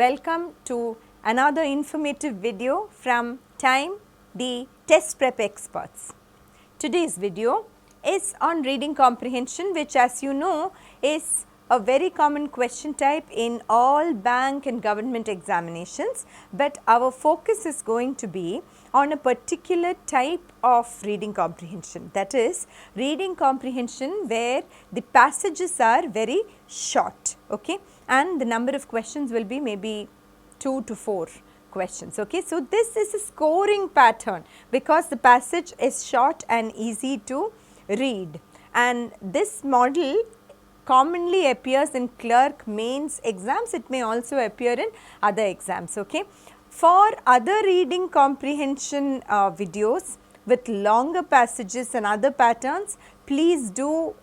welcome to another informative video from T.I.M.E, the test prep experts. Today's video is on reading comprehension, which, as you know, is a very common question type in all bank and government examinations, but our focus is going to be on a particular type of reading comprehension, that is reading comprehension where the passages are very short, okay, and the number of questions will be maybe 2 to 4 questions. Okay. So, this is a scoring pattern because the passage is short and easy to read, and this model commonly appears in clerk mains exams. It may also appear in other exams. Okay. For other reading comprehension videos with longer passages and other patterns, please do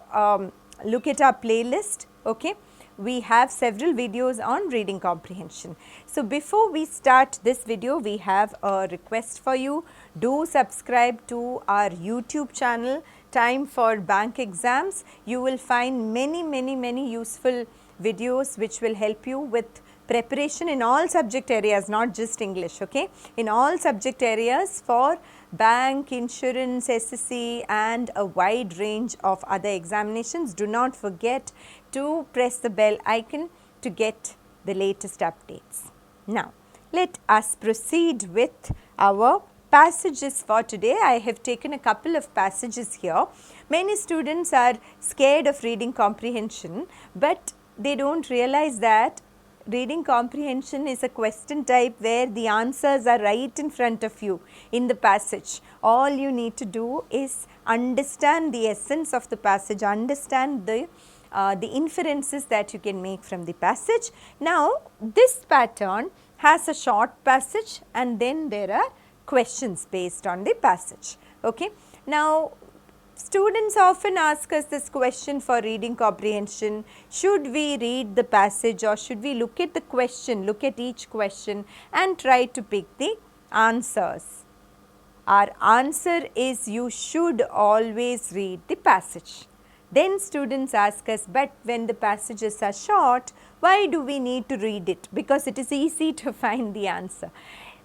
look at our playlist. Okay. We have several videos on reading comprehension. So, before we start this video, we have a request for you. Do subscribe to our YouTube channel, Time for Bank Exams. You will find many useful videos which will help you with preparation in all subject areas, not just English, okay, in all subject areas for bank, insurance, SSC and a wide range of other examinations. Do not forget to press the bell icon to get the latest updates. Now, let us proceed with our passages for today. I have taken a couple of passages here. Many students are scared of reading comprehension, but they do not realize that reading comprehension is a question type where the answers are right in front of you in the passage. All you need to do is understand the essence of the passage, understand the inferences that you can make from the passage. Now, this pattern has a short passage and then there are questions based on the passage. Okay. Now, students often ask us this question for reading comprehension: should we read the passage or should we look at the question, look at each question and try to pick the answers? Our answer is you should always read the passage. Then students ask us, but when the passages are short, why do we need to read it? Because it is easy to find the answer.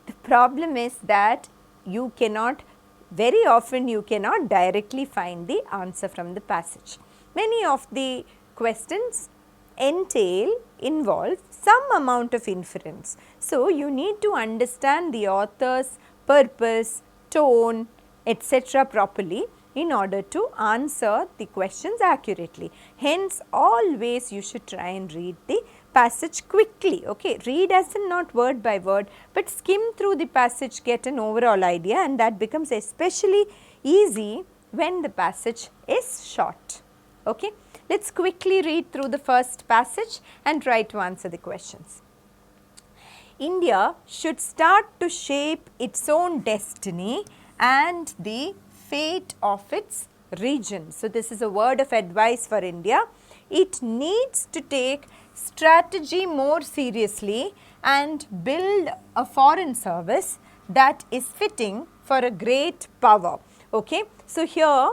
The problem is that you cannot, very often you cannot directly find the answer from the passage. Many of the questions involve some amount of inference. So, you need to understand the author's purpose, tone, etc. properly in order to answer the questions accurately. Hence, always you should try and read the passage quickly. Okay. Read as in not word by word, but skim through the passage, get an overall idea, and that becomes especially easy when the passage is short. Okay. Let us quickly read through the first passage and try to answer the questions. India should start to shape its own destiny and the fate of its region. So, this is a word of advice for India. It needs to take strategy more seriously and build a foreign service that is fitting for a great power. Okay. So, here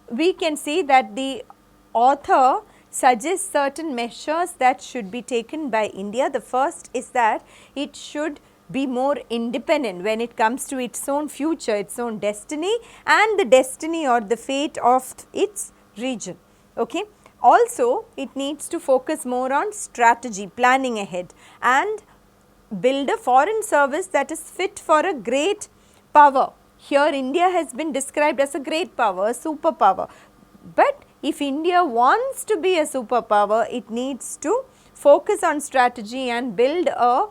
we can see that the author suggests certain measures that should be taken by India. The first is that it should be more independent when it comes to its own future, its own destiny and the destiny or the fate of its region. Okay. Also, it needs to focus more on strategy, planning ahead, and build a foreign service that is fit for a great power. Here India has been described as a great power, a superpower, but if India wants to be a superpower, it needs to focus on strategy and build a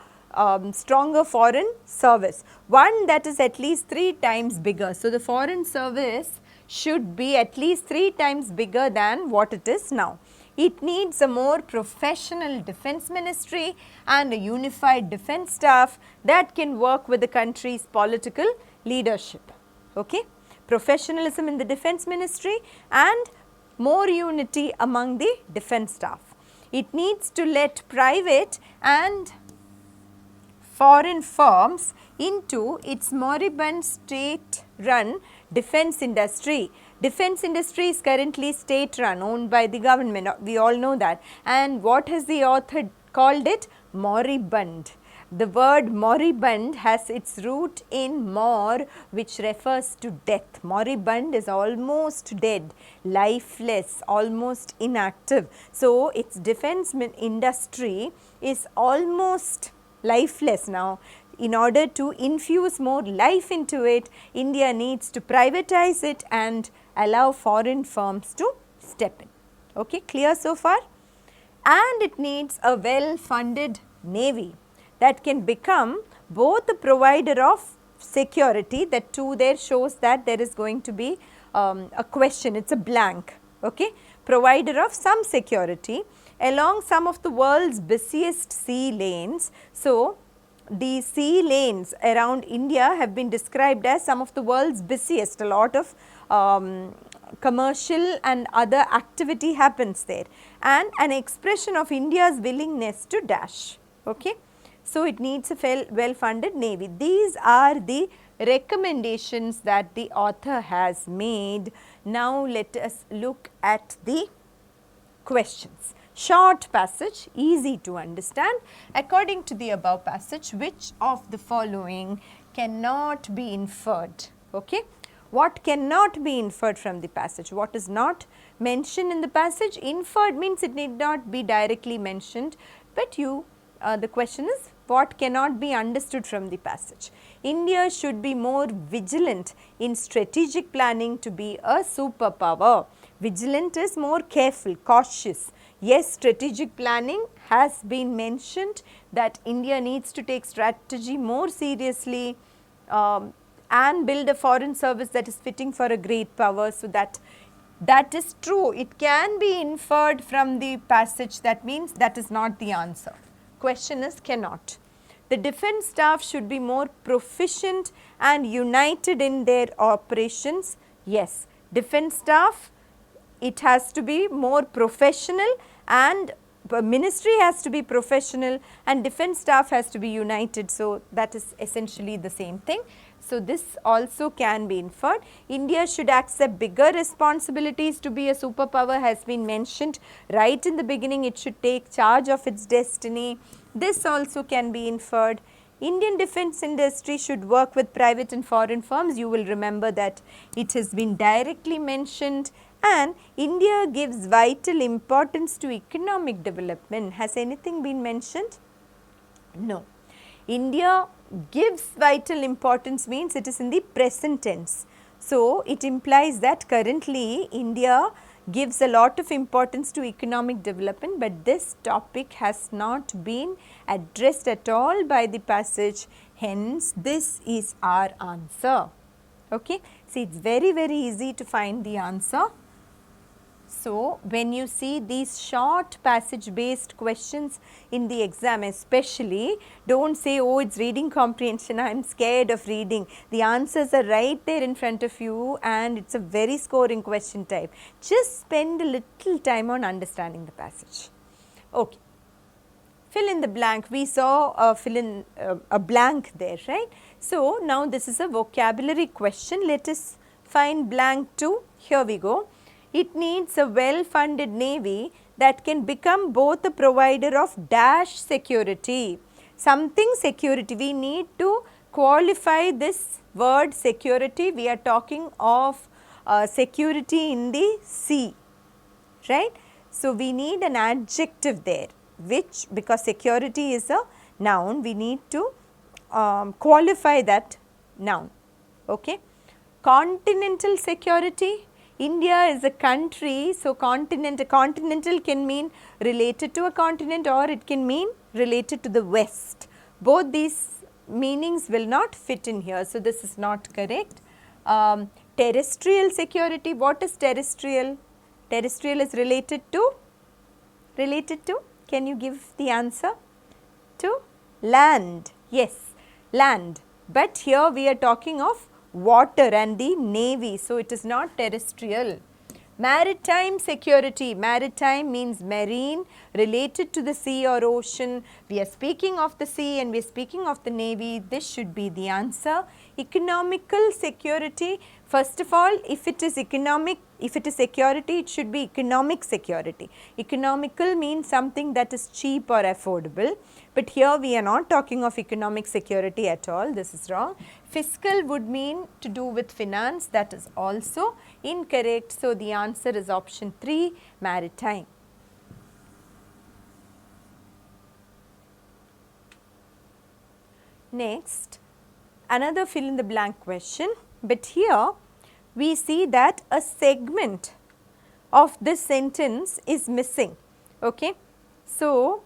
stronger foreign service, one that is at least 3 times bigger. So, the foreign service should be at least 3 times bigger than what it is now. It needs a more professional defense ministry and a unified defense staff that can work with the country's political leadership. Okay? Professionalism in the defense ministry and more unity among the defense staff. It needs to let private and foreign firms into its moribund state-run defense industry. Defense industry is currently state-run, owned by the government, we all know that. And what has the author called it? moribund. The word moribund has its root in mor, which refers to death. Moribund is almost dead, lifeless, almost inactive. So, its defense industry is almost lifeless now. In order to infuse more life into it, India needs to privatize it and allow foreign firms to step in. Okay, clear so far? And it needs a well-funded navy that can become both the provider of security. That too there shows that there is going to be a question, it is a blank, okay, provider of some security along some of the world's busiest sea lanes. So, the sea lanes around India have been described as some of the world's busiest. A lot of commercial and other activity happens there, and an expression of India's willingness to dash. Okay. So, it needs a well funded navy. These are the recommendations that the author has made. Now, let us look at the questions. Short passage, easy to understand. According to the above passage, which of the following cannot be inferred? Okay. What cannot be inferred from the passage? What is not mentioned in the passage? Inferred means it need not be directly mentioned, but the question is what cannot be understood from the passage. India should be more vigilant in strategic planning to be a superpower. Vigilant is more careful, cautious. Yes, strategic planning has been mentioned, that India needs to take strategy more seriously and build a foreign service that is fitting for a great power. So, that is true. It can be inferred from the passage. That means that is not the answer. Question is cannot. The defense staff should be more proficient and united in their operations. Yes, defense staff, it has to be more professional, and ministry has to be professional and defense staff has to be united. So, that is essentially the same thing. So, this also can be inferred. India should accept bigger responsibilities to be a superpower has been mentioned right in the beginning. It should take charge of its destiny. This also can be inferred. Indian defense industry should work with private and foreign firms. You will remember that it has been directly mentioned. And India gives vital importance to economic development. Has anything been mentioned? No. India gives vital importance means it is in the present tense. So, it implies that currently India gives a lot of importance to economic development, but this topic has not been addressed at all by the passage. Hence, this is our answer. Okay. See, it is very, very easy to find the answer. So, when you see these short passage based questions in the exam especially, do not say, oh, it is reading comprehension, I am scared of reading. The answers are right there in front of you and it is a very scoring question type. Just spend a little time on understanding the passage. Okay. Fill in the blank. We saw fill in a blank there, right. So, now this is a vocabulary question. Let us find blank 2. Here we go. It needs a well-funded navy that can become both a provider of dash security. Something security. We need to qualify this word security. We are talking of security in the sea, right. So, we need an adjective there, which, because security is a noun, we need to qualify that noun. Okay. Continental security. India is a country, so continental can mean related to a continent or it can mean related to the west. Both these meanings will not fit in here, so this is not correct. Terrestrial security, what is terrestrial? Terrestrial is related to, can you give the answer? To land, yes, land, but here we are talking of water and the navy, so it is not terrestrial. Maritime security, maritime means marine, related to the sea or ocean. We are speaking of the sea and we are speaking of the navy, this should be the answer. Economical security, First of all, if it is security, it should be economic security. Economical means something that is cheap or affordable, but here we are not talking of economic security at all, this is wrong. Fiscal would mean to do with finance, that is also incorrect. So, the answer is option 3, maritime. Next, another fill in the blank question, but here we see that a segment of this sentence is missing. Okay. So,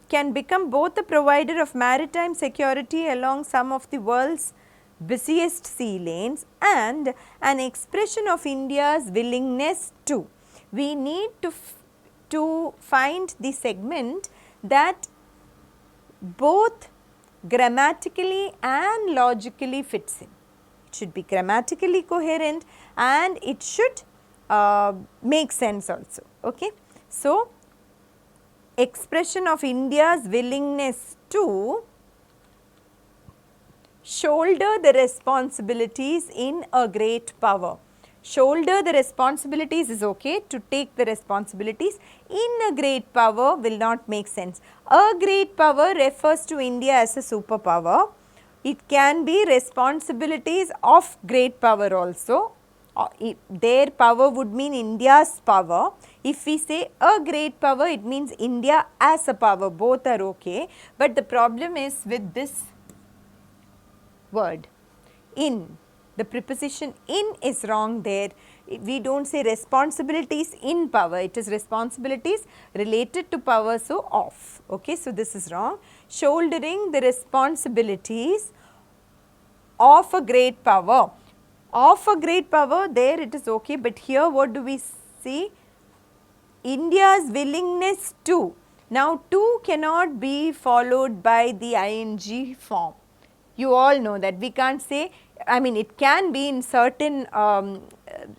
can become both a provider of maritime security along some of the world's busiest sea lanes and an expression of India's willingness to. We need to find the segment that both grammatically and logically fits in. It should be grammatically coherent and it should make sense also. Okay. So, expression of India's willingness to shoulder the responsibilities in a great power. Shoulder the responsibilities is okay, to take the responsibilities in a great power will not make sense. A great power refers to India as a superpower. It can be responsibilities of great power also. Their power would mean India's power. If we say a great power, it means India as a power, both are okay. But the problem is with this word, in. The preposition in is wrong there. We do not say responsibilities in power, it is responsibilities related to power, so of. Okay. So, this is wrong. Shouldering the responsibilities of a great power. Of a great power, there it is okay, but here what do we see? India's willingness to. Now, to cannot be followed by the ing form. You all know that we can't say, I mean it can be in certain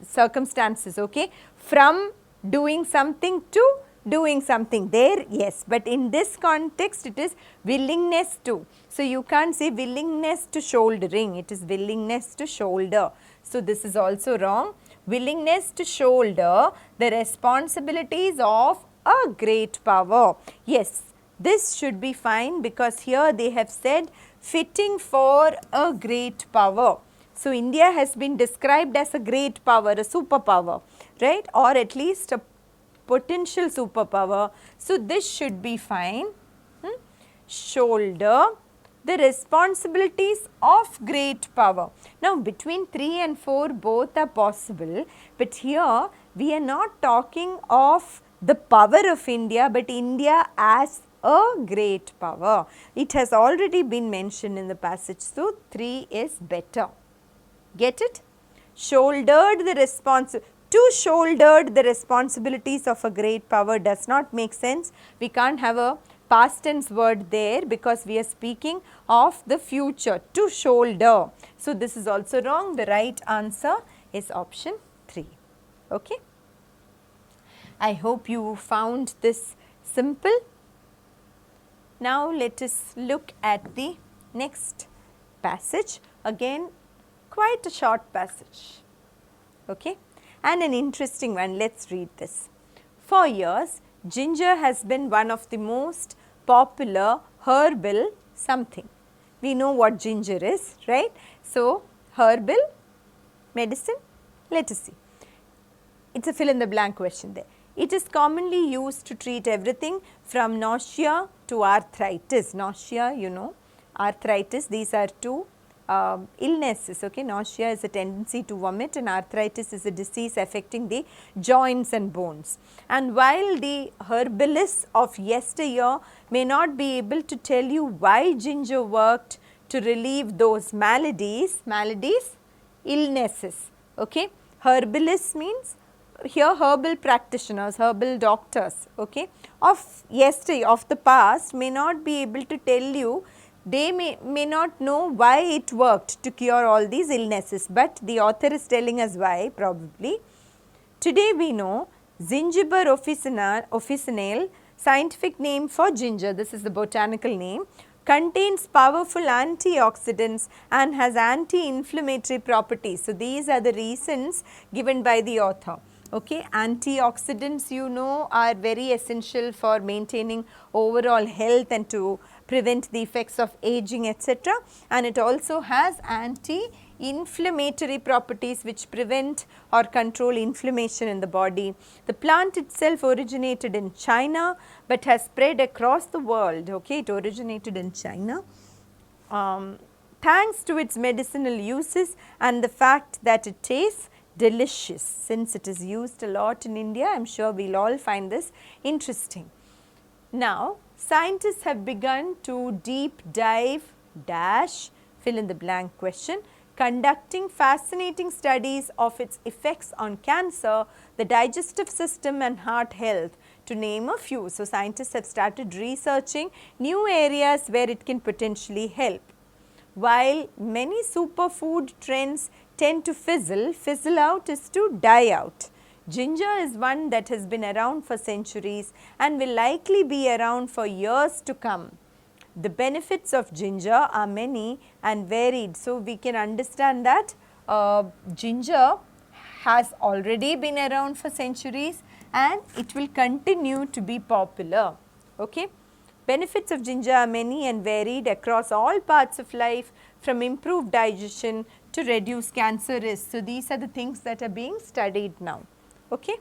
circumstances, okay, from doing something to doing something there, yes, but in this context it is willingness to. So, you can't say willingness to shouldering, it is willingness to shoulder. So, this is also wrong. Willingness to shoulder the responsibilities of a great power. Yes, this should be fine because here they have said fitting for a great power. So, India has been described as a great power, a superpower, right, or at least a potential superpower. So, this should be fine. Shoulder the responsibilities of great power. Now, between 3 and 4 both are possible, but here we are not talking of the power of India, but India as a great power. It has already been mentioned in the passage, so 3 is better. Get it? Shouldered the shouldered the responsibilities of a great power does not make sense. We can't have a past tense word there because we are speaking of the future, to shoulder. So, this is also wrong. The right answer is option 3. Okay. I hope you found this simple. Now, let us look at the next passage. Again, quite a short passage, okay, and an interesting one. Let us read this. For years, ginger has been one of the most popular herbal something. We know what ginger is, right? So, herbal medicine, let us see. It is a fill in the blank question there. It is commonly used to treat everything from nausea to arthritis. Nausea, you know, arthritis, these are two illnesses, okay. Nausea is a tendency to vomit and arthritis is a disease affecting the joints and bones. And while the herbalists of yesteryear may not be able to tell you why ginger worked to relieve those maladies, illnesses, okay. Herbalists means here herbal practitioners, herbal doctors, okay, of yesteryear, of the past may not be able to tell you. They may not know why it worked to cure all these illnesses, but the author is telling us why probably. Today we know Zingiber officinale, scientific name for ginger, this is the botanical name, contains powerful antioxidants and has anti-inflammatory properties. So, these are the reasons given by the author. Okay, antioxidants you know are very essential for maintaining overall health and to prevent the effects of aging, etc. And it also has anti-inflammatory properties which prevent or control inflammation in the body. The plant itself originated in China but has spread across the world. Okay, it originated in China. Thanks to its medicinal uses and the fact that it tastes delicious. Since it is used a lot in India, I am sure we will all find this interesting. Now, scientists have begun to deep dive dash fill in the blank question, conducting fascinating studies of its effects on cancer, the digestive system and heart health, to name a few. So, scientists have started researching new areas where it can potentially help. While many superfood trends tend to fizzle out is to die out. Ginger is one that has been around for centuries and will likely be around for years to come. The benefits of ginger are many and varied. So, we can understand that ginger has already been around for centuries and it will continue to be popular. Okay. Benefits of ginger are many and varied across all parts of life, from improved digestion to reduce cancer risk. So, these are the things that are being studied now. Okay.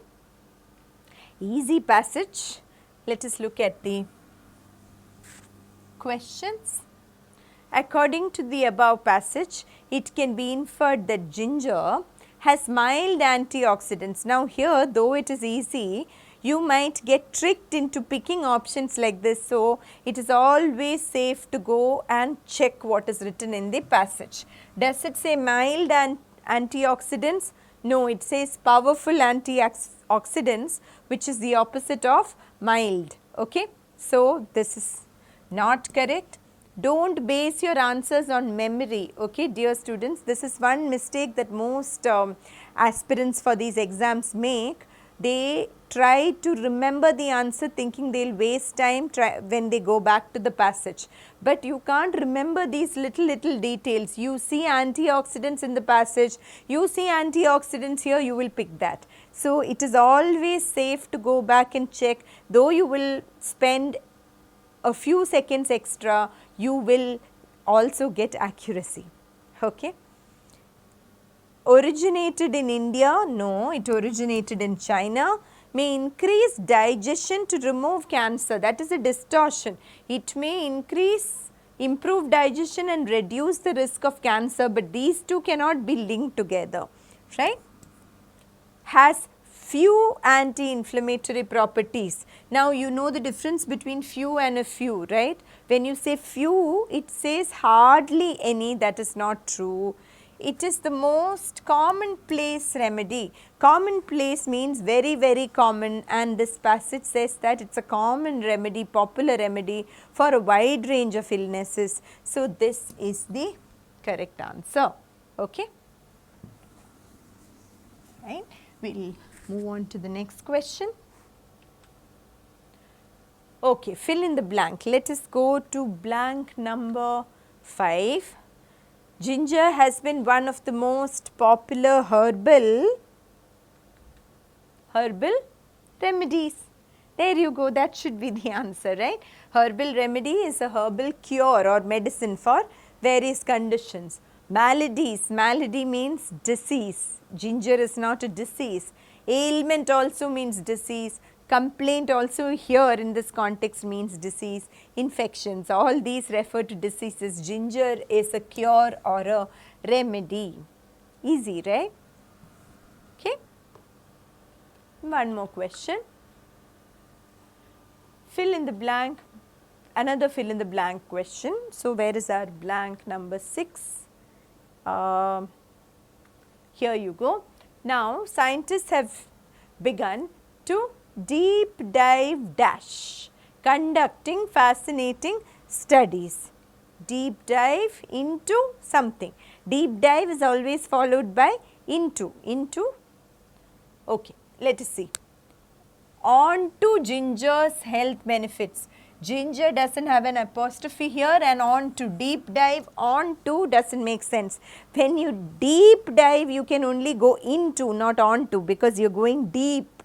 Easy passage. Let us look at the questions. According to the above passage, it can be inferred that ginger has mild antioxidants. Now, here though it is easy, you might get tricked into picking options like this. So, it is always safe to go and check what is written in the passage. Does it say mild antioxidants? No, it says powerful antioxidants, which is the opposite of mild. Okay? So, this is not correct. Don't base your answers on memory, okay, dear students. This is one mistake that most aspirants for these exams make. They try to remember the answer thinking they will waste time when they go back to the passage. But you can't remember these little details. You see antioxidants in the passage, you see antioxidants here, you will pick that. So, it is always safe to go back and check, though you will spend a few seconds extra, you will also get accuracy. Okay. Originated in India? No, it originated in China. May increase digestion to remove cancer. That is a distortion. It may improve digestion and reduce the risk of cancer, but these two cannot be linked together, right? Has few anti-inflammatory properties. Now, you know the difference between few and a few, right? When you say few, it says hardly any. That is not true. It is the most commonplace remedy. Commonplace means very common, and this passage says that it is a common remedy, popular remedy for a wide range of illnesses. So, this is the correct answer. Okay. Right. We will move on to the next question. Okay, fill in the blank. Let us go to blank number 5. Ginger has been one of the most popular herbal remedies. There you go, that should be the answer, right? Herbal remedy is a herbal cure or medicine for various conditions. Maladies, malady means disease. Ginger is not a disease. Ailment also means disease. Complaint also here in this context means disease. Infections, all these refer to diseases. Ginger is a cure or a remedy. Easy, right? Okay. One more question. Fill in the blank, another fill in the blank question. So, where is our blank number 6? Here you go. Now, scientists have begun to deep dive dash, conducting fascinating studies. Deep dive into something. Deep dive is always followed by into. Okay, let us see. On to ginger's health benefits. ginger doesn't have an apostrophe here, and on to, deep dive, on to doesn't make sense. When you deep dive, you can only go into, not on to, because you are going deep,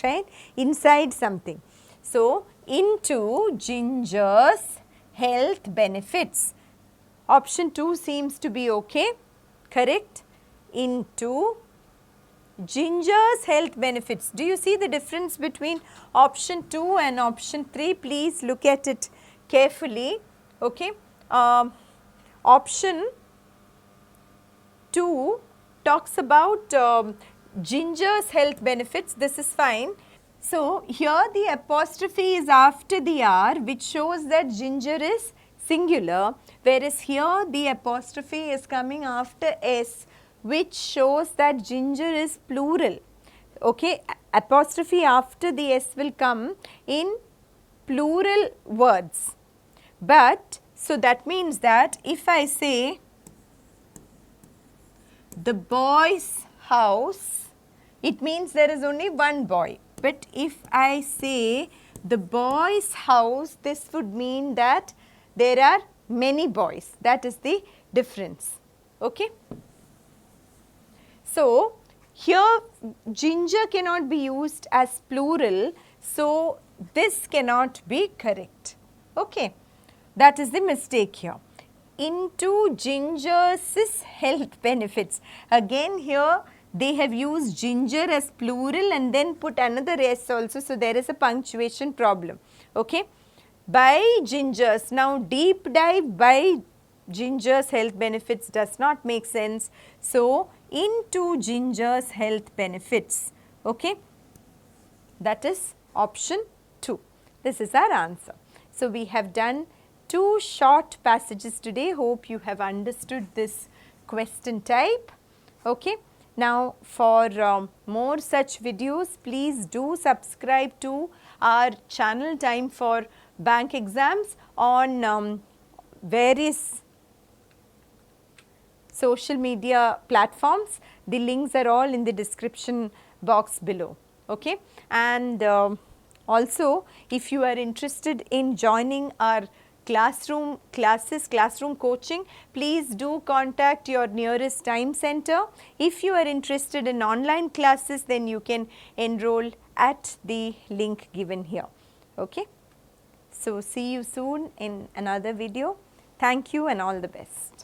right, inside something. So, into ginger's health benefits. Option 2 seems to be okay, correct. Into ginger's health benefits. Do you see the difference between option 2 and option 3? Please look at it carefully. Okay. Option 2 talks about ginger's health benefits. This is fine. So, here the apostrophe is after the R, which shows that ginger is singular, whereas here the apostrophe is coming after S, which shows that ginger is plural. Okay, apostrophe after the S will come in plural words. But, so that means that if I say the boy's house, it means there is only one boy. But if I say the boy's house, this would mean that there are many boys. That is the difference. Okay. So, here ginger cannot be used as plural, so this cannot be correct. Okay. That is the mistake here. Into ginger's health benefits. Again here they have used ginger as plural and then put another S also, so there is a punctuation problem. Okay. By ginger's, now deep dive by ginger's health benefits does not make sense. So, into ginger's health benefits. Okay. That is option 2. This is our answer. So, we have done 2 short passages today. Hope you have understood this question type. Okay. Now, for more such videos, please do subscribe to our channel Time for Bank Exams on various social media platforms. The links are all in the description box below. Okay. And also, if you are interested in joining our classroom classes, classroom coaching, please do contact your nearest time center. If you are interested in online classes, then you can enroll at the link given here. Okay. So, see you soon in another video. Thank you and all the best.